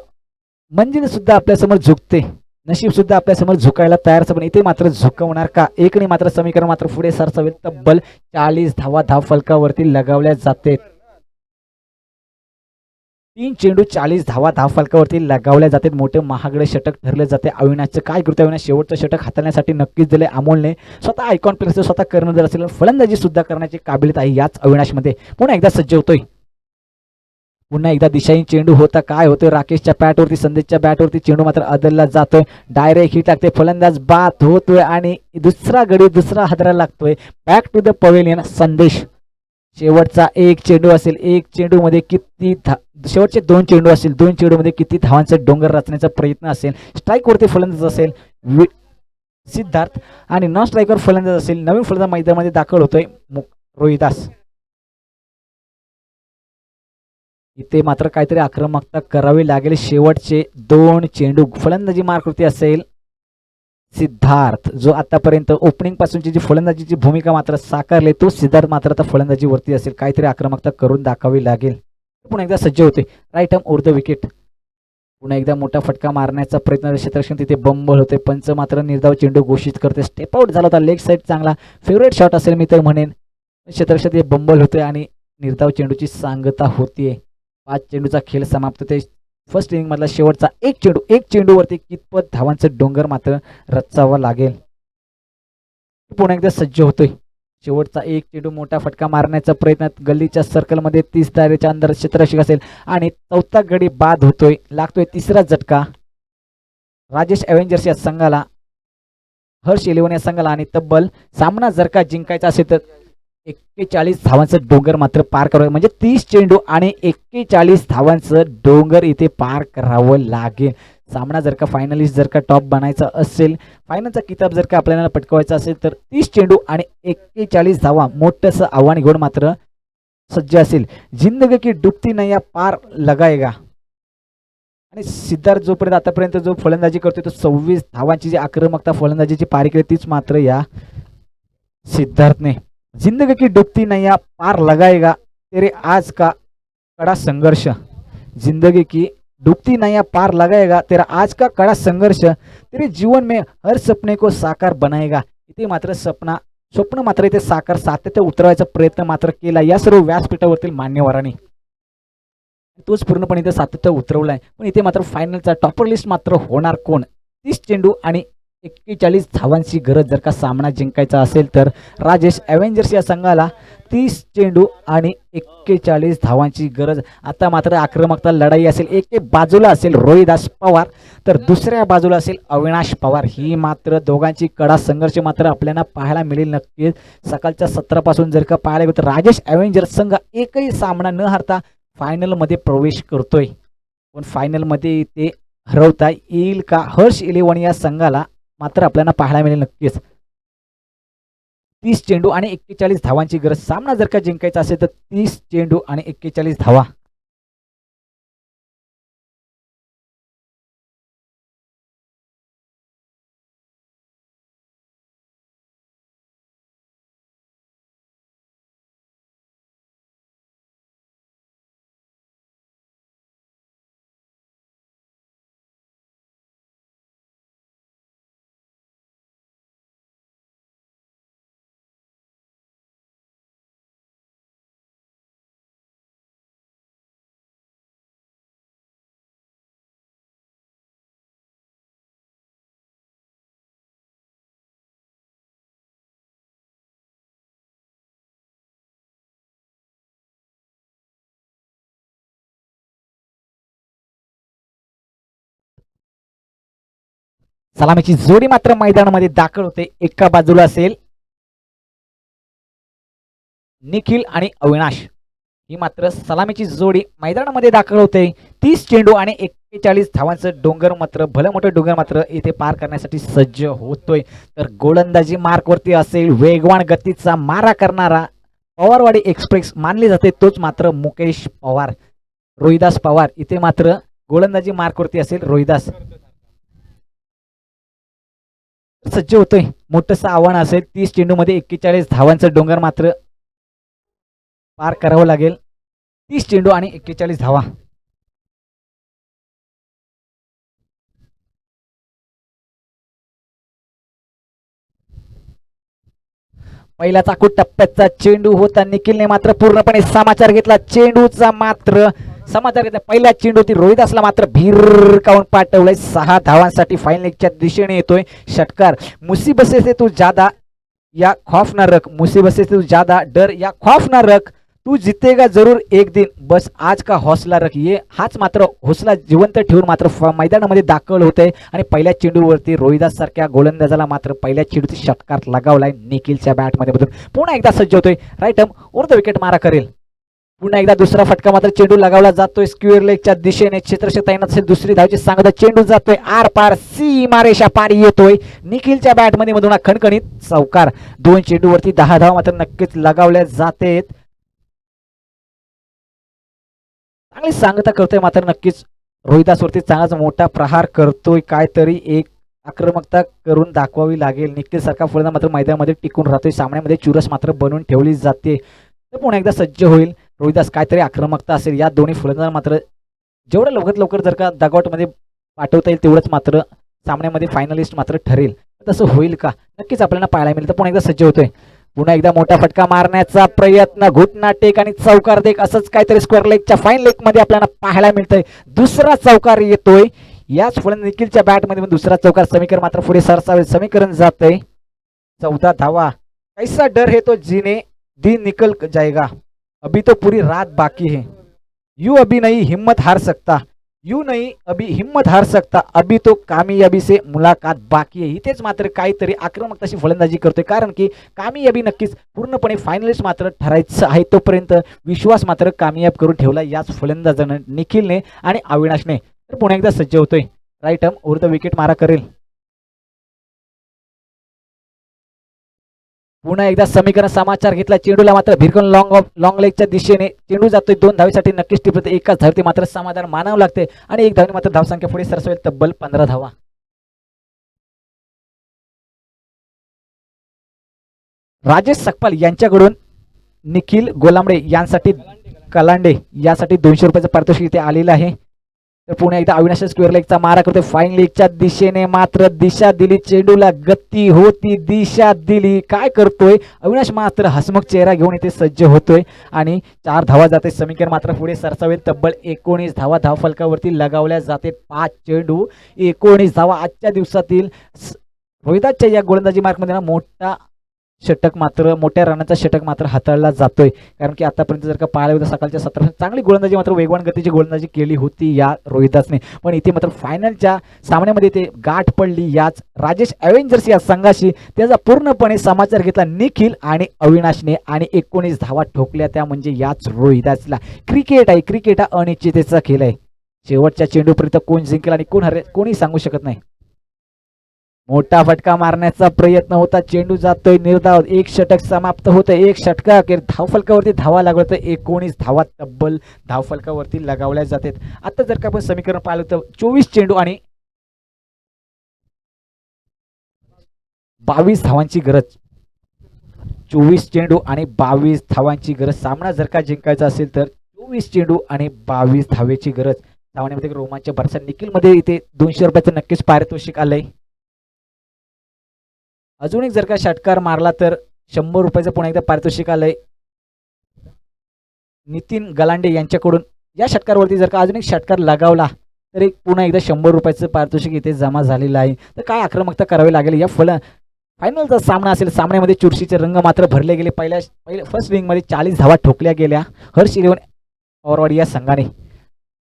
[SPEAKER 2] मंजिल सुद्धा आपल्यासमोर झुकते. नशीब सुद्धा आपल्यासमोर झुकायला तयार पण इथे मात्र झुकवणार का. 1 ने मात्र समीकरण मात्र पुढे सरसावेल. तब्बल 40 धावा धावफलकावरती लगावल्या जाते. 3 चेंडू 40 धावा धावफलकावरती लगावल्या जातात. मोठे महागडे षटक ठरले जाते. अविनाशचं काय करतोय. अविनाश शेवटचं षटक हाताळण्यासाठी नक्कीच दिले अमोलने. स्वतः आयकॉन प्लेअर स्वतः कर्णधार असेल फलंदाजी सुद्धा करण्याची काबिलियत आहे याच अविनाशमध्ये. पुन्हा एकदा सज्ज होतोय. पुन्हा एकदा दिशाहीन चेंडू होता. काय होतोय राकेशच्या बॅटवरती संदेशच्या बॅटवरती चेंडू मात्र अदलला जातोय. डायरेक्ट हिट लागते. फलंदाज बाद होतोय आणि दुसरा गडी दुसरा हादरा लागतोय. बॅक टू द पवेलियन संदेश. शेवटचा 1 चेंडू असेल. 1 चेंडू मध्ये किती शेवटचे 2 चेंडू असतील. 2 चेंडू मध्ये किती धावांचा डोंगर रचण्याचा प्रयत्न असेल. स्ट्राईक वरती फलंदाज असेल सिद्धार्थ आणि नॉन स्ट्राईकवर फलंदाज असेल. नवीन फलंदाज मैदानामध्ये दाखल होतोय रोहिदास. इथे मात्र काहीतरी आक्रमकता करावी लागेल. शेवटचे 2 चेंडू फलंदाजी मार्कवरती असेल सिद्धार्थ जो आतापर्यंत ओपनिंग पासूनची जी फलंदाजीची भूमिका मात्र साकारली तो सिद्धार्थ मात्र आता फलंदाजीवरती असेल. काहीतरी आक्रमकता करून दाखवावी लागेल. पुन्हा एकदा सज्ज होते. Right arm over the wicket. पुन्हा एकदा मोठा फटका मारण्याचा प्रयत्न क्षेत्ररक्षण तिथे बंबल होते. पंच मात्र निर्धाव चेंडू घोषित करते. स्टेप आउट झाला होता. लेग साईड चांगला फेवरेट शॉट असेल मी तर म्हणेन. क्षेत्ररक्षण तिथे बंबल होते आणि निर्धाव चेंडूची सांगता होतीये. 5 चेंडूचा खेळ समाप्त. ते फर्स्ट इनिंग मधला शेवटचा 1 चेंडूवरती कितपत धावांचं डोंगर मात्र रचावं लागेल. पुन्हा एकदा सज्ज होतोय. शेवटचा 1 चेंडू मोठा फटका मारण्याचा प्रयत्न गल्लीच्या सर्कलमध्ये 30 दायरेच्या अंदर क्षेत्ररक्षक असेल आणि 4था गडी बाद होतोय. लागतोय 3रा झटका राजेश एव्हेंजर्स या संघाला. हर्ष 11 या संघाला आणि तब्बल सामना जर का जिंकायचा असेल तर 41 धावांचं डोंगर मात्र पार करावं म्हणजे 30 चेंडू आणि 41 धावांचं डोंगर इथे पार करावं लागेल. सामना जर का फायनलिस्ट जर का टॉप बनायचा असेल फायनलचा किताब जर का आपल्याला पटकवायचा असेल तर 30 चेंडू आणि 41 धावा मोठंसं आव्हान घेऊन मात्र सज्ज असेल. जिंदगी की डुबती नैया पार लगाएगा. आणि सिद्धार्थ जोपर्यंत आतापर्यंत जो फलंदाजी करतोय तो 26 धावांची जी आक्रमकता फलंदाजीची पारी केली तीच मात्र या सिद्धार्थने. जिंदगी की डुबती नैया पार लगाएगा तेरे आज का कड़ा संघर्ष. जिंदगी की डूबती नैया पार लगाएगा तेरा आज का कड़ा संघर्ष तेरे जीवन में हर सपने को साकार बनाएगा. इथे मात्र स्वप्न मात्र इथे साकार सातत्य उतरवायचा प्रयत्न मात्र केला या सर्व व्यासपीठावरील मान्यवरांनी. तोच पूर्णपणे इथे सातत्य उतरवलाय. पण इथे मात्र फायनलचा टॉपर लिस्ट मात्र होणार कोण? 30 चेंडू आणि 41 धावांची गरज जर का सामना जिंकायचा असेल तर राजेश ॲव्हेंजर्स या संघाला 30 चेंडू आणि 41 धावांची गरज. आता मात्र आक्रमकता लढाई असेल. एके बाजूला असेल रोहिदास पवार तर दुसऱ्या बाजूला असेल अविनाश पवार. ही मात्र दोघांची कडा संघर्ष मात्र आपल्याला पाहायला मिळेल नक्कीच. सकाळच्या सत्रापासून जर का पाहायला गेलं तर राजेश ॲव्हेंजर्स संघ एकही सामना न हरता फायनलमध्ये प्रवेश करतोय. पण फायनलमध्ये ते हरवता येईल का? हर्ष 11 या संघाला मात्र आपल्याला पाहायला मिळेल नक्कीच. 30 चेंडू आणि 41 धावांची गरज. सामना जर का जिंकायचा असेल तर 30 चेंडू आणि 41 धावा. सलामीची जोडी मात्र मैदानामध्ये दाखल होते. एका बाजूला असेल निखिल आणि अविनाश. ही मात्र सलामीची जोडी मैदानामध्ये दाखल होते. 30 चेंडू आणि 41 धावांचं डोंगर मात्र भलं मोठं डोंगर मात्र इथे पार करण्यासाठी सज्ज होतोय. तर गोलंदाजी मार्कवरती असेल वेगवान गतीचा मारा करणारा पवारवाडी एक्सप्रेस मानले जाते तोच मात्र मुकेश पवार. रोहिदास पवार इथे मात्र गोलंदाजी मार्कवरती असेल रोहिदास सज्ज होतोय. मोठंसं आव्हान असेल. 30 चेंडू मध्ये 41 धावांचं डोंगर मात्र पार करावं लागेल. 30 चेंडू आणि 41 धावा. पहिला चाकू टप्प्याचा चेंडू होता. निखिलने मात्र पूर्णपणे समाचार घेतला. चेंडूचा मात्र समाचार घेतला. पहिल्या चेंडूती रोहिदासला मात्र भिरकावून पाठवलंय. 6 धावांसाठी फायनल लेगच्या दिशेने येतोय षटकार. मुसीबत से तू ज्यादा या खौफ न रख, मुसीबत से तू ज्यादा डर या खौफ न रख, तू जितेगा जरूर एक दिन, बस आज का हौसला रख. ये हाच मात्र हौसला जिवंत ठेवून मात्र मैदानामध्ये दाखल होते. आणि पहिल्या चेंडूवरती रोहिदास सारख्या गोलंदाजाला मात्र पहिल्या चेंडूची षटकार लगावलाय निखिलच्या बॅटमध्ये मधून. पुन्हा एकदा सज्ज होतोय. Right arm over the wicket मारा करेल. पुन्हा एकदा दुसरा फटका मात्र चेंडू लगावला जातोय स्क्वेअर लेगच्या दिशेने. क्षेत्रक्षक तैनात असेल. दुसरी धावची सांगता चेंडू जातोय आर पार सीमारेषा पारी येतोय. निखिलच्या बॅटमध्ये मधून खणखणीत चौकार. 2 चेंडूवरती 10 धावा मात्र नक्कीच लगावल्या जातेत. चांगली सांगता करतोय मात्र नक्कीच रोहिदासवरती चांगलाच मोठा प्रहार करतोय. काहीतरी एक आक्रमकता करून दाखवावी लागेल. निखिल सारखा फलंदाज मात्र मैदानामध्ये टिकून राहतोय. सामन्यामध्ये चुरस मात्र बनवून ठेवली जाते. तर पुन्हा एकदा सज्ज होईल रोहिदास. काहीतरी आक्रमकता असेल. या दोन्ही फलंदाज मात्र जेवढं लवकर जर का दगआउटमध्ये पाठवता येईल तेवढंच मात्र सामन्यामध्ये फायनलिस्ट मात्र ठरेल. तसं होईल का? नक्कीच आपल्याला पाहायला मिळेल. तर पुन्हा एकदा सज्ज होतोय. पुन्हा एकदा मोठा फटका मारण्याचा प्रयत्न. घुटना टेक आणि चौकार देख असंच काहीतरी स्क्वेअर लेगच्या फाईन लेग मध्ये आपल्याला पाहायला मिळतंय. दुसरा चौकार येतोय. याच फलंदाज निखिलच्या बॅटमध्ये दुसरा चौकार. समीकरण मात्र पुढे सरसावेल. समीकरण जातंय 14 धावा. कैसा डर है तो जीने दिन निकल जाएगा, अभी तो पूरी रात बाकी है, यू अभी नहीं हिम्मत हार सकता, यू नाही अभी हिम्मत हार सकता, अभी तो कामयाबी से मुलाकात बाकी आहे. इथेच मात्र काहीतरी आक्रमकताची फलंदाजी करतोय. कारण की कामयाबी नक्कीच पूर्णपणे फायनलिस्ट मात्र ठरायचं आहे. तोपर्यंत विश्वास मात्र कामयाब करून ठेवला याच फलंदाजानं निखिलने आणि अविनाशने. तर पुन्हा एकदा सज्ज होतोय. Right arm over the wicket मारा करेल. पुन्हा एकदा समीकरण समाचार घेतला. चेंडूला मात्र भिरकून लॉंग लेगच्या दिशेने चेंडू जातोय. 2 धावेसाठी नक्कीच टिपत. एकाच धावते मात्र समाधान मानावं लागते. आणि 1 धावने मात्र धावसंख्या पुढे सरसवेल. तब्बल 15 धावा. राजेश सकपाल यांच्याकडून निखिल गोलांबडे यांसाठी कलांडे यासाठी 200 रुपयाचं पारितोषिक इथे आलेलं आहे. तर पुन्हा एकदा अविनाश स्क्वेअर लेगचा मारा करतोय फाईन लेगच्या दिशेने, मात्र दिशा दिली चेंडूला, गती होती, दिशा दिली, काय करतोय अविनाश मात्र हसमुख चेहरा घेऊन इथे सज्ज होतोय आणि 4 धावा जाते. समीकरण मात्र पुढे सरसावेल. तब्बल 19 धावा धावफलकावरती लगावल्या जाते. 5 चेंडू 19 धावा. आजच्या दिवसातील रोहिदासच्या या गोलंदाजी मार्कमध्ये मोठा षटक मात्र, मोठ्या रनाचा षटक मात्र हाताळला जातोय. कारण की आतापर्यंत जर का पाहायला होतं सकाळच्या 17 चांगली गोलंदाजी मात्र वेगवान गतीची गोलंदाजी केली होती या रोहिदासने, पण इथे मात्र फायनलच्या सामन्यामध्ये ते गाठ पडली याच राजेश अवेंजर्स या संघाशी. त्याचा पूर्णपणे समाचार घेतला निखिल आणि अविनाशने आणि 19 धावा ठोकल्या, त्या म्हणजे याच रोहिदासला. क्रिकेट आहे, क्रिकेट हा अनिश्चिततेचा खेळ आहे. शेवटच्या चेंडूपर्यंत कोण जिंकेल आणि कोण हरेल कोणी सांगू शकत नाही. मोठा फटका मारण्याचा प्रयत्न होता, चेंडू जातोय निर्धाव, एक षटक समाप्त होतं. एक षटका अखेर धावफलकावरती धावा लागलं तर 19 धावा तब्बल धावफलकावरती लगावल्या जातात. आता जर का आपण समीकरण पाहिलं तर 24 चेंडू आणि 22 धावांची गरज. 24 चेंडू आणि 22 धावांची गरज. सामना जर का जिंकायचा असेल तर 24 चेंडू आणि 22 धावेची गरज. सामन्यामध्ये रोमांच भरसा. निखिल मध्ये इथे 200 रुपयाचं नक्कीच पारितोषिक आलंय. अजून एक जर का षटकार मारला तर 100 रुपयाचं पुन्हा एकदा पारितोषिक आलंय नितीन गलांडे यांच्याकडून. या षटकारावरती जर का अजून एक षटकार लगावला तर एक पुन्हा एकदा 100 रुपयाचं पारितोषिक इथे जमा झालेलं आहे. तर काय आक्रमकता करावी लागेल या फायनलचा सामना असेल. सामन्यामध्ये चुरशीचे रंग मात्र भरले गेले. फर्स्ट इनिंगमध्ये 40 धावा ठोकल्या गेल्या हर्ष इलेव्हन पॉवरवाडी या संघाने.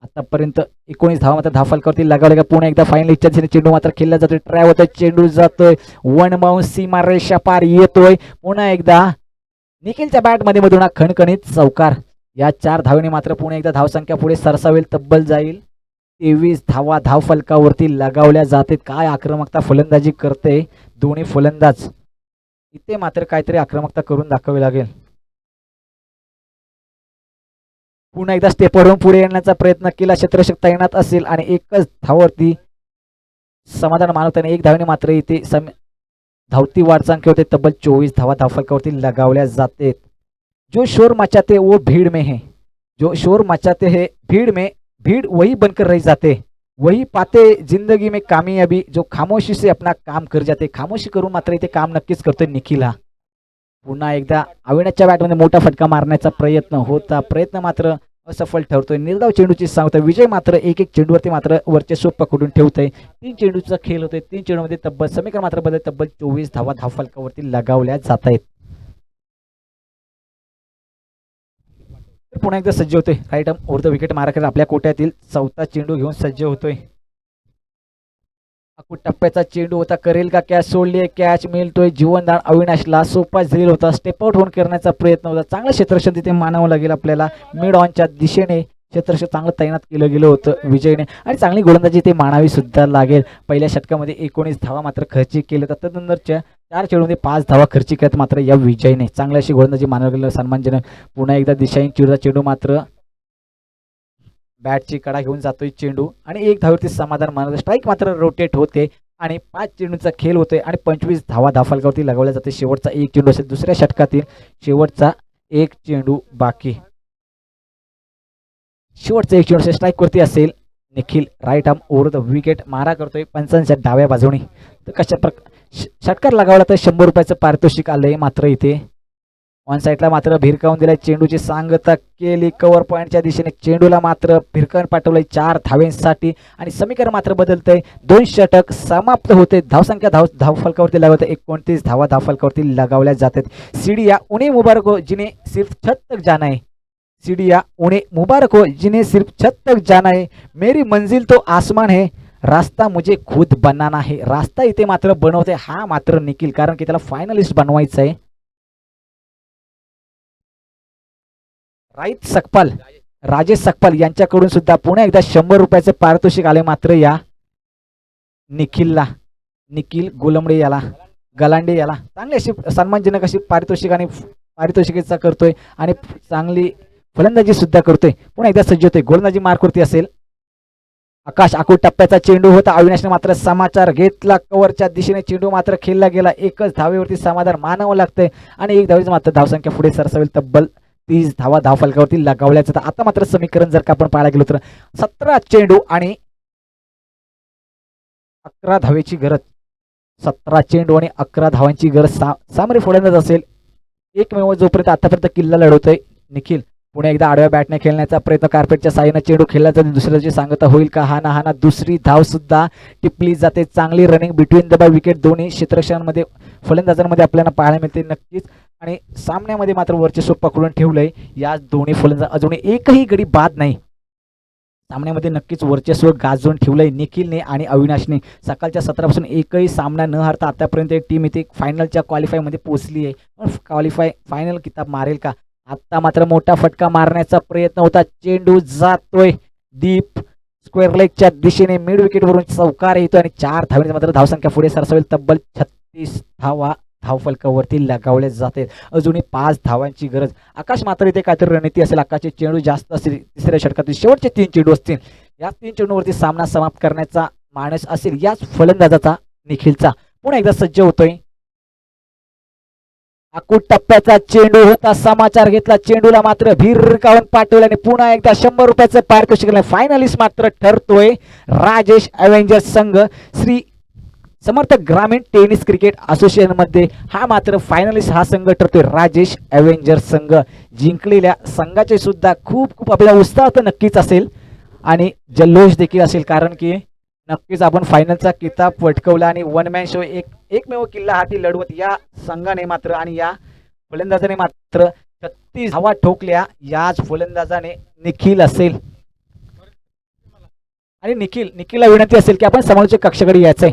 [SPEAKER 2] आतापर्यंत 19 धावा मात्र धावफलकावरती लगावल्या गेल्या. पुन्हा एकदा फायनल इच्छा दिशेने चेंडू मात्र खेळला जातोय. ट्राय होतोय, चेंडू जातोय वन बाउंस, सीमा रेषा पार येतोय. पुन्हा एकदा निखिलच्या बॅटमध्ये मधून खणखणीत चौकार. या 4 धावेने मात्र पुन्हा एकदा धावसंख्या पुढे सरसावेल. तब्बल जाईल 23 धावा धावफलकावरती लगावल्या जातात. काय आक्रमकता फलंदाजी करते दोन्ही फलंदाज. इथे मात्र काहीतरी आक्रमकता करून दाखवावी लागेल. पुन्हा एकदा स्टेपवरून पुढे येण्याचा प्रयत्न केला. क्षेत्ररक्षक तैनात असेल आणि एकच धावावरती समाधान मानवताना 1 धावेने मात्र इथे धावती वाटचांकी होते. तब्बल 24 धावा धावफलकावरती लगावल्या जाते. जो शोर मचाते वो भीड़ में है, जो शोर मचाते है भीड़ में, भीड़ वही बनकर रह जाते, वही पाते जिंदगी में कामयाबी, जो खामोशी से अपना काम कर जाते. खामोशी करून मात्र इथे काम नक्कीच करतोय निखिल हा. पुन्हा एकदा अविनाशच्या बॅटमध्ये मोठा फटका मारण्याचा प्रयत्न होता, प्रयत्न मात्र असफल ठरतोय. निर्धाव चेंडूची सांगतोय. विजय मात्र एक चेंडूवरती मात्र वर्चस्व पकडून ठेवतोय. 3 चेंडूचा खेळ होतोय. 3 चेंडूमध्ये तब्बल समीकरण मात्र बदल तब्बल 24 धावा धावफलकावरती लगावल्या जात आहेत. पुन्हा एकदा सज्ज होतोय. Right arm over the wicket मारा करत आपल्या कोट्यातील 4था चेंडू घेऊन सज्ज होतोय. टप्प्याचा चेंडू होता, करेल का कॅच, सोडली कॅच, मिळतोय जीवनदान अविनाशला. सोपा झेल होता, स्टेप आउट होऊन करण्याचा प्रयत्न होता. चांगलं क्षेत्ररक्षण तिथे मानावं लागेल आपल्याला. मिड ऑनच्या दिशेने क्षेत्ररक्षण चांगलं तैनात केलं गेलं होतं विजयने आणि चांगली गोलंदाजी ते मानावी सुद्धा लागेल. पहिल्या षटकामध्ये 19 धावा मात्र खर्ची केलं तर त्यानंतरच्या 4 चेंडूमध्ये 5 धावा खर्ची करत मात्र या विजयने चांगली अशी गोलंदाजी मानावं गेलं, सन्मानजनक. पुन्हा एकदा दिशाहीन चिरचा चेंडू मात्र बॅटची कडा घेऊन जातोय चेंडू आणि 1 धावेवरती समाधान मानत. स्ट्राईक मात्र रोटेट होते आणि 5 चेंडूचा खेळ होतोय आणि 25 धावा धावफलकावरती लगावल्या जाते. शेवटचा 1 चेंडू असेल दुसऱ्या षटकातील, शेवटचा 1 चेंडू बाकी. शेवटचा 1 चेंडू स्ट्राईक वरती असेल. Nikhil right arm over the wicket मारा करतोय पंचांच्या डाव्या बाजूने. तर कशा षटकार लगावला तर 100 रुपयाचं पारितोषिक आलंय. मात्र इथे ऑन साईडला मात्र भिरकावून दिलाय. चेंडूची सांगता केली कव्हर पॉईंटच्या दिशेने. चेंडूला मात्र भिरकावून पाठवलंय 4 धावेंसाठी आणि समीकरण मात्र बदलतंय. 2 षटक समाप्त होते. धावसंख्या धावफलकावरती लागवत 29 धावा धावफलकावरती लगावल्या जातात. सीडिया उन्हें मुबारक हो जिन्हें सिर्फ छत तक जाना है, सीडिया उन्हें मुबारक हो जिन्हें सिर्फ छत तक जाना है, मेरी मंजिल तो आसमान है, रास्ता मुझे खुद बनाना है. रास्ता इथे मात्र बनवते हा मात्र निखिल, कारण की त्याला फायनलिस्ट बनवायचं आहे. राजेश सकपाल यांच्याकडून सुद्धा पुन्हा एकदा 100 रुपयाचं पारितोषिक आले मात्र या निखिलला. निखिल गोलमडे याला, गलांडे याला चांगली अशी सन्मानजनक अशी पारितोषिकेचा करतोय आणि चांगली फलंदाजी सुद्धा करतोय. पुन्हा एकदा सज्ज होतोय. गोलंदाजी मार्कवरती असेल. आकाश आखूड टप्प्याचा चेंडू होता. अविनाशने मात्र समाचार घेतला. कव्हरच्या दिशेने चेंडू मात्र खेळला गेला. एकच धावेवरती समाधान मानावं लागतंय आणि 1 धावेच मात्र धावसंख्या पुढे सरसावेल. तब्बल 36 धावा धावफलकावरती लगावल्या जातात. आता मात्र समीकरण जर का आपण पाहायला गेलो तर 17 चेंडू आणि 11 धावेची गरज. 17 चेंडू आणि 11 धावांची गरज सामोरे फलंदाज असेल. एकमेव जोपर्यंत आतापर्यंत किल्ला लढवतोय निखिल. पुन्हा एकदा आडव्या बॅटने खेळण्याचा प्रयत्न, कार्पेटच्या साहाय्याने चेंडू खेळला जातो. दुसऱ्याची सांगता होईल का? हा ना दुसरी धाव सुद्धा टिपली जाते. चांगली running between the by wicket दोन्ही क्षेत्ररक्षणांमध्ये फलंदाजांमध्ये आपल्याला पाहायला मिळते नक्कीच. आणि सामन्यामध्ये मात्र वर्चस्व पकडून ठेवलंय या दोन्ही फलंदाज. अजून एकही गडी बाद नाही. सामन्यामध्ये नक्कीच वर्चस्व गाजवून ठेवलंय निखिलने आणि अविनाशने. सकाळच्या सत्रापासून एकही सामना न हरता आतापर्यंत टीम इथे फायनलच्या क्वालिफायमध्ये पोहोचली आहे. फायनल किताब मारेल का? आता मात्र मोठा फटका मारण्याचा प्रयत्न होता. चेंडू जातोय डीप स्क्वेअर लेगच्या दिशेने. मिड विकेटवरून चौकार येतो आणि 4 धावांची मात्र धावसंख्या पुढे सरसावेल. तब्बल 36 धावा धावफलकावरती लगावले जाते. अजूनही 5 धावांची गरज. आकाश मात्र इथे काहीतरी रणनीती असेल. आकाशचे चेंडू जास्त असतील. तिसऱ्या षटकातील शेवटचे 3 चेंडू असतील. या 3 चेंडूवरती सामना समाप्त करण्याचा मानस असेल याच फलंदाजाचा निखिलचा. पुन्हा एकदा सज्ज होतोय. अकूट टप्प्याचा चेंडू होता. समाचार घेतला. चेंडूला मात्र भिरकावून पाठवलं आणि पुन्हा एकदा 100 रुपयाचं पारितोषिक. फायनलिस्ट मात्र ठरतोय राजेश अवेंजर्स संघ. श्री समर्थ ग्रामीण टेनिस क्रिकेट असोसिएशन मध्ये हा मात्र फायनलिस्ट हा संघ ठरतोय राजेश अवेंजर्स संघ. जिंकलेल्या संघाचे सुद्धा खूप खूप आपल्याला उत्साह तर नक्कीच असेल आणि जल्लोष देखील असेल. कारण की नक्कीच आपण फायनलचा किताब पटकवला आणि वन मॅन शो एकमेव किल्ला हाती लढवत या संघाने मात्र आणि या फलंदाजाने मात्र 36 धावा ठोकल्या. याच फलंदाजाने निखिल असेल आणि निखिलला विनंती असेल की आपण समालोचक कक्षाकडे यायचंय.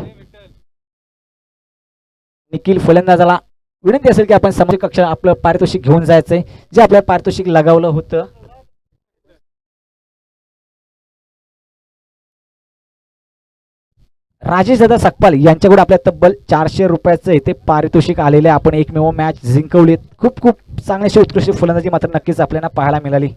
[SPEAKER 2] निखिल फलंदाजाला विनंती असेल की आपण समालोचक कक्षा आपलं पारितोषिक घेऊन जायचंय जे आपलं पारितोषिक लगावलं होतं. राजेश दादा सकपाल यांच्याकडे आपल्या तब्बल 400 रुपयाचं इथे पारितोषिक आलेले. आपण एकमेव मॅच जिंकवलीत. खूप खूप चांगलीशी उत्कृष्ट फलंदाजी मात्र नक्कीच आपल्याला पाहायला मिळाली.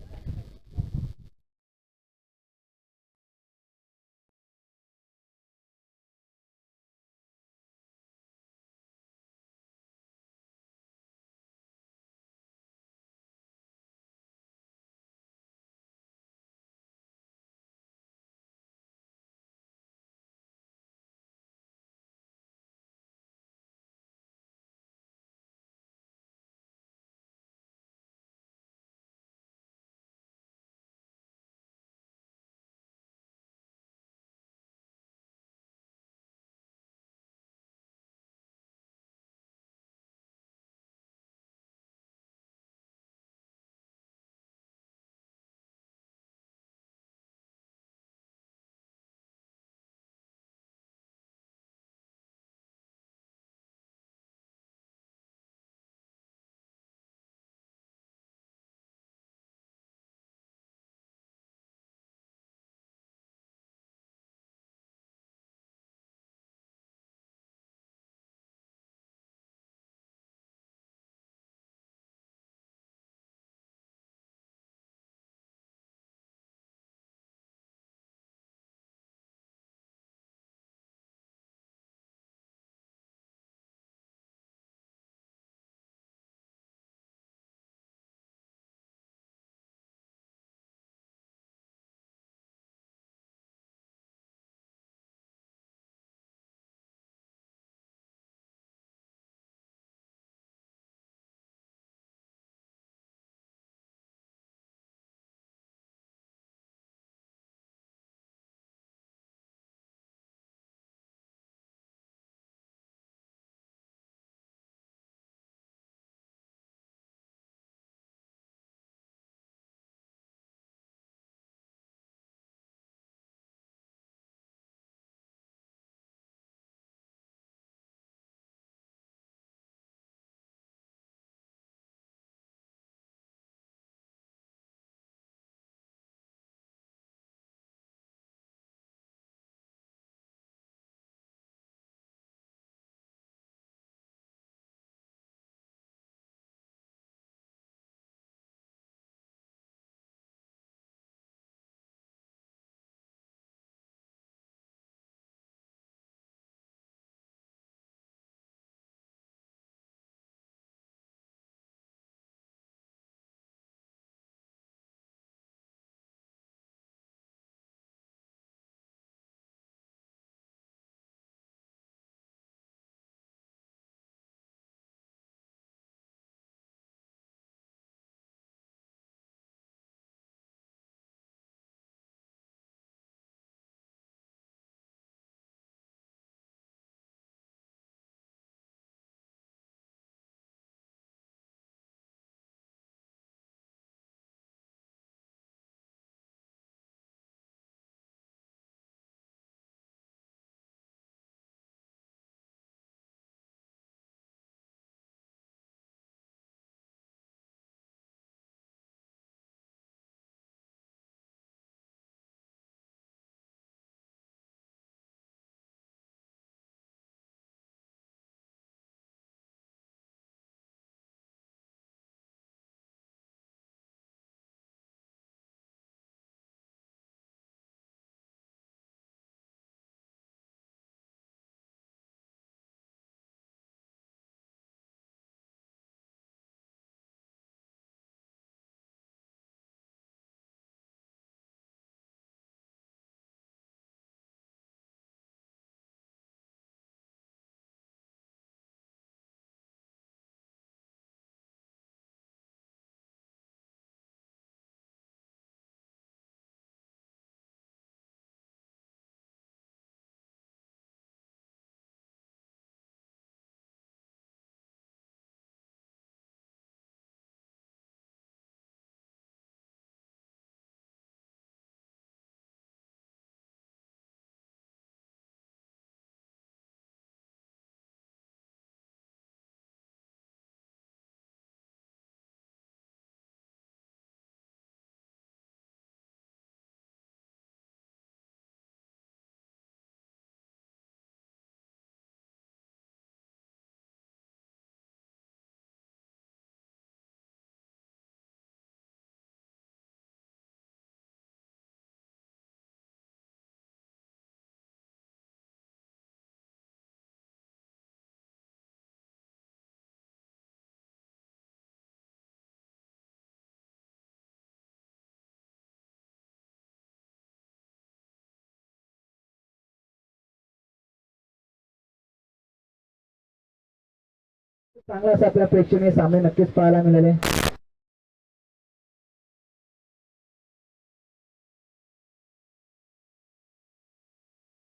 [SPEAKER 2] चांगला असा आपल्या प्रेक्षणीय सामने नक्कीच पाहायला मिळाले.